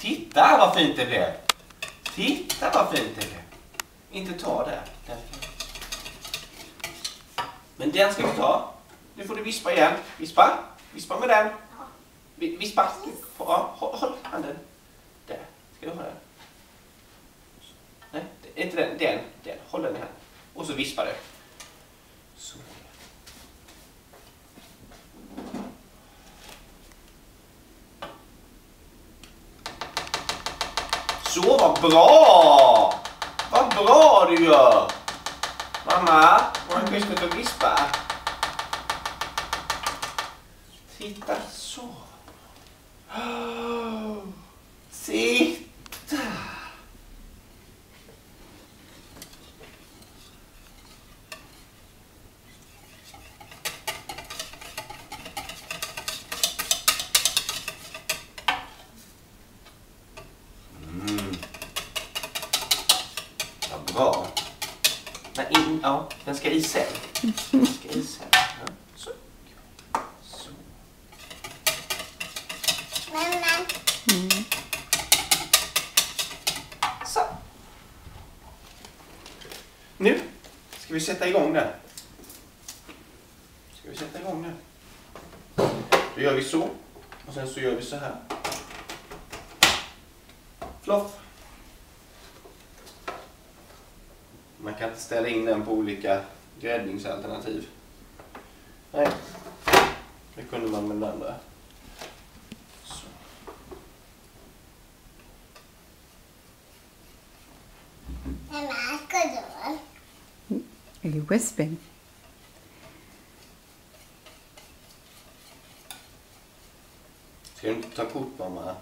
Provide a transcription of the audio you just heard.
Titta vad fint det blev. Titta vad fint det blev. Inte ta det. Men den ska vi ta. Nu får du vispa igen. Vispa. Vispa med den. Vispa. Ja, håll handen. Där. Ska du ha den? Nej, inte den. Den. Håll den här. Och så vispar du. Så. Så, vad bra! Vad bra du gör! Mamma, var en schysst att vispa. Titta så. Titta! Vad bra. Nej, ja, den ska i sen. Den ska i sen. Ja, så. Så. Så. Nu ska vi sätta igång den. Då gör vi så. Och sen så gör vi så här. Floff. Man kan inte ställa in den på olika gräddningsalternativ. Nej, det kunde man med den andra. Så. Are you whispering? Ska du inte ta kort, mamma?